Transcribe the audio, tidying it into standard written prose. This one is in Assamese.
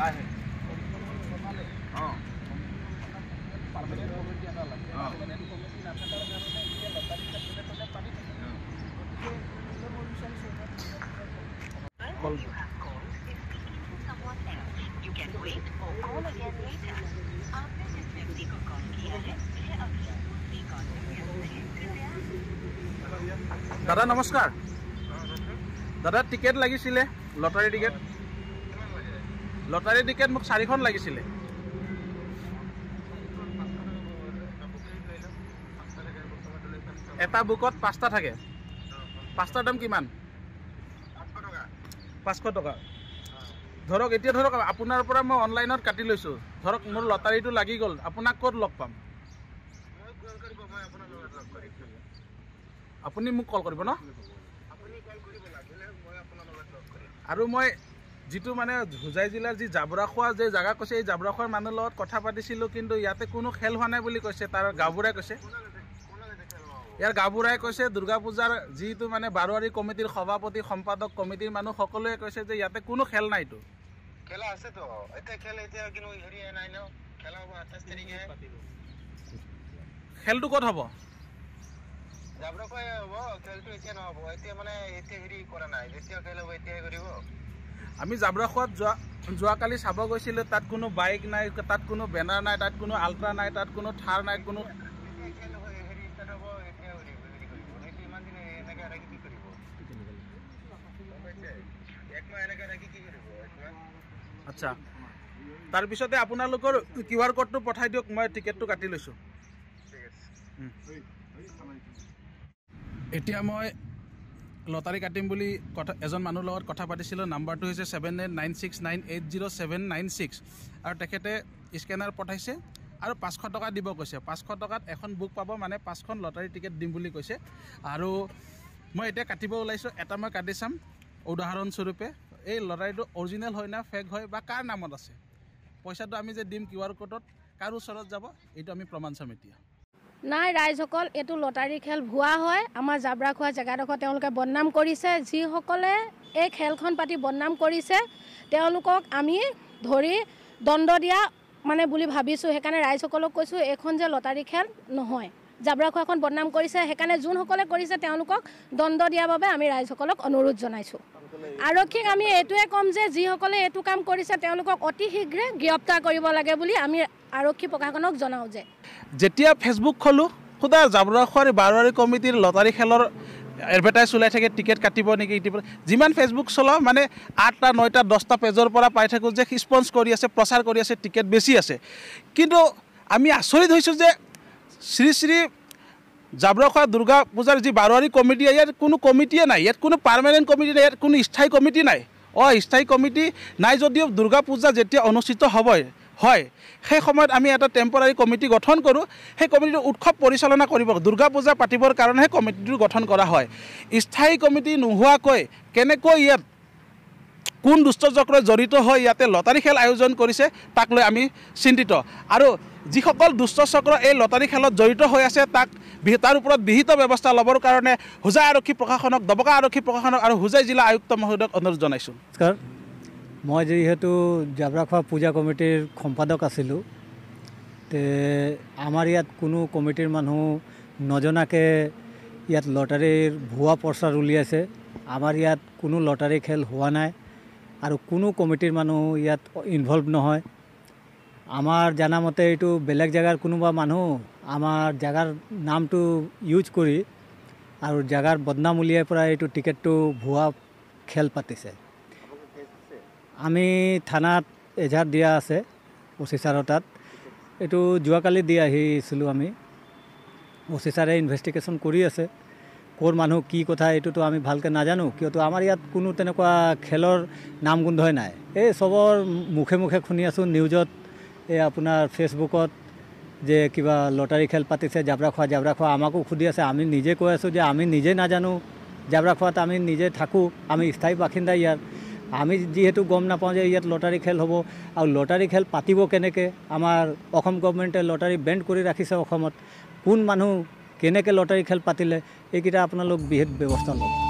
दादा नमस्कार दादा टिकेट লাগিছিলে লটাৰী টিকেট মোক 4খন লাগিছিলে এটা বুকত 5টা থাকে 5টাৰ দাম কিমান 500 টকা ধৰক এতিয়া ধৰক আপোনাৰ পৰা মই অনলাইনত কাটি লৈছো ধৰক মোৰ লটাৰীটো লাগি গল আপোনাক ক'ত লগ পাম আপুনি মোক কল কৰিব ন আৰু মই যেটো মানে হুজাই জিলাৰ যি জাবৰাখোৱা যে জায়গা কৈছে এই জাবৰাখোৱাৰ মানুহৰ লগত কথা পাতিছিলো কিন্তু ইয়াতে কোনো খেল হোৱা নাই বুলি কৈছে তাৰ গাবুৰাই কৈছে ইয়াৰ গাবুৰাই কৈছে দুৰ্গা পূজাৰ যিটো মানে বাৰোৱাৰী কমিটিৰ সভাপতি সম্পাদক কমিটিৰ মানুহ সকলোৱে কৈছে যে ইয়াতে কোনো খেল নাইতো খেলা আছে তো এটা খেল এতিয়া কিন্তু হেৰি নাই ন খেলা হ'ব 28 তাৰিখে খেলটো ক'ত হ'ব জাবৰাখোৱা হ'ব খেলটো এতিয়া নহব এতিয়া মানে এতিয়া হেৰি কৰা নাই যেতিয়া খেল হ'ব এতিয়া কৰিব আমি জাবৰাখোৱাত যোৱাকালি চাব গৈছিলো তাত কোনো বাইক নাই তাত কোনো বেনাৰ নাই তাত কোনো আল্ট্ৰা নাই তাত কোনো থাৰ নাই কোনো খেল হ'ব হেৰি ষ্টাৰ্ট হ'ব এতিয়া হেৰি কৰিব এতিয়া ইমান দিন এনেকৈ ৰাখি কি কৰিব একমাহ এনেকৈ ৰাখি কি কৰিব আচ্ছা তাৰ পিছতে আপোনালোকৰ কিউআৰ কোডটো পঠাই দিয়ক মই টিকেটটো কাটি লৈছো এতিয়া মই লটাৰী কাটিম বুলি এজন মানুহৰ লগত কথা পাতিছিলোঁ নাম্বাৰটো হৈছে 7896980796 আৰু তেখেতে স্কেনাৰ পঠাইছে আৰু 500 টকা দিব কৈছে 500 টকাত এখন বুক পাব মানে 5খন লটাৰী টিকেট দিম বুলি কৈছে আৰু মই এতিয়া কাটিব ওলাইছোঁ এটা মই কাটি চাম উদাহৰণস্বৰূপে এই লটাৰীটো অৰিজিনেল হয় না ফেক হয় বা কাৰ নামত আছে পইচাটো আমি যে দিম কিউআৰ কোডত কাৰ ওচৰত যাব এইটো আমি প্ৰমাণ চাম এতিয়া নাই ৰাইজসকল এটো লটাৰী খেল ভুৱা হয় আমাৰ জাবৰাখোৱা জাগাডোখৰ তেওঁলোকে বদনাম কৰিছে যিসকলে এই খেলখন পাতি বদনাম কৰিছে তেওঁলোকক আমি ধৰি দণ্ড দিয়া মানে বুলি ভাবিছো সেইকাৰণে ৰাইজসকলক কৈছো এখন যে লটাৰী খেল নহয় জাবৰাখোৱাখন বদনাম কৰিছে সেইকাৰণে যোনসকলে কৰিছে তেওঁলোকক দণ্ড দিয়াৰ বাবে আমি ৰাইজসকলক অনুৰোধ জনাইছো আৰক্ষীক আমি এটোৱে কম যে যিসকলে এটো কাম কৰিছে তেওঁলোকক অতি শীঘ্ৰে গ্ৰেপ্তাৰ কৰিব লাগে বুলি আমি আৰক্ষী প্ৰশাসনক জনাও যে যেতিয়া ফেসবুক খোলো খুদা জাবৰাখোৱাৰ বাৰোৱাৰী কমিটিৰ লটাৰী খেলৰ এডভাৰটাইজ ওলাই থাকে টিকেট কাটিব নেকি যিমান ফেসবুক চলাও মানে 8টা 9টা 10টা পেজৰ পৰা পাই থাকো যে ৰেসপন্স কৰি আছে প্ৰচাৰ কৰি আছে টিকেট বেছি আছে কিন্তু আমি আচৰিত হৈছো যে শ্ৰী শ্ৰী জাবৰাখোৱা দুৰ্গা পূজাৰ যি বাৰোৱাৰী কমিটি ইয়াত কোনো কমিটিয়ে নাই ইয়াত কোনো পাৰ্মানেণ্ট কমিটি নাই ইয়াত কোনো স্থায়ী কমিটি নাই স্থায়ী কমিটি নাই যদিও দুৰ্গা পূজা যেতিয়া অনুষ্ঠিত হয় সেই সময়ত আমি এটা টেম্পৰাৰী কমিটি গঠন কৰোঁ সেই কমিটিটো উৎসৱ পৰিচালনা কৰিব দুৰ্গা পূজা পাতিবৰ কাৰণে কমিটিটো গঠন কৰা হয় স্থায়ী কমিটি নোহোৱাকৈ কেনেকৈ ইয়াত কোন দুষ্টচক্ৰ জড়িত হৈ ইয়াতে লটাৰী খেল আয়োজন কৰিছে তাক লৈ আমি চিন্তিত আৰু যিসকল দুষ্টচক্ৰ এই লটাৰী খেলত জড়িত হৈ আছে তাক তাৰ ওপৰত বিহিত ব্যৱস্থা ল'বৰ কাৰণে হুজাই আৰক্ষী প্ৰশাসনক দবকা আৰক্ষী প্ৰশাসনক আৰু হুজাই জিলা আয়ুক্ত মহোদয়ক অনুৰোধ জনাইছোঁ নমস্কাৰ মই যিহেতু জাবৰাখোৱা পূজা কমিটিৰ সম্পাদক আছিলোঁ তে আমাৰ ইয়াত কোনো কমিটিৰ মানুহ নজনাকৈ ইয়াত লটাৰীৰ ভুৱা প্ৰচাৰ উলিয়াইছে আমাৰ ইয়াত কোনো লটাৰী খেল হোৱা নাই আৰু কোনো কমিটিৰ মানুহ ইয়াত ইনভলভ নহয় আমাৰ জানামতে এইটো বেলেগ জাগাৰ কোনোবা মানুহ আমাৰ জাগাৰ নামটো ইউজ কৰি আৰু জাগাৰ বদনাম উলিয়াই পৰা এইটো টিকেটটো ভুৱা খেল পাতিছে আমি থানাত এজাহাৰ দিয়া আছে অফিচাৰৰ তাত এইটো যোৱাকালি দি আহিছিলোঁ আমি অফিচাৰে ইনভেষ্টিগেশ্যন কৰি আছে ক'ৰ মানুহ কি কথা এইটোতো আমি ভালকৈ নাজানো কিয়তো আমাৰ ইয়াত কোনো তেনেকুৱা খেলৰ নাম গোন্ধই নাই এই চবৰ মুখে মুখে শুনি আছোঁ নিউজত এই আপোনাৰ ফেচবুকত যে কিবা লটাৰী খেল পাতিছে জাবৰাখোৱা আমাকো সুধি আছে আমি নিজে কৈ আছোঁ যে আমি নিজে নাজানো জাবৰাখোৱাত আমি নিজে থাকোঁ আমি স্থায়ী বাসিন্দা ইয়াত আমি যেহেতু গম নাপাওঁ যে ইয়াত লটাৰী খেল হ'ব আৰু লটাৰী খেল পাতিব কেনেকৈ আমাৰ অসম গভৰ্ণমেণ্টে লটাৰী বেণ্ড কৰি ৰাখিছে অসমত কোন মানুহ কেনেকৈ লটাৰী খেল পাতিলে এইকেইটা আপোনালোক বিশেষ ব্যৱস্থা ল'ব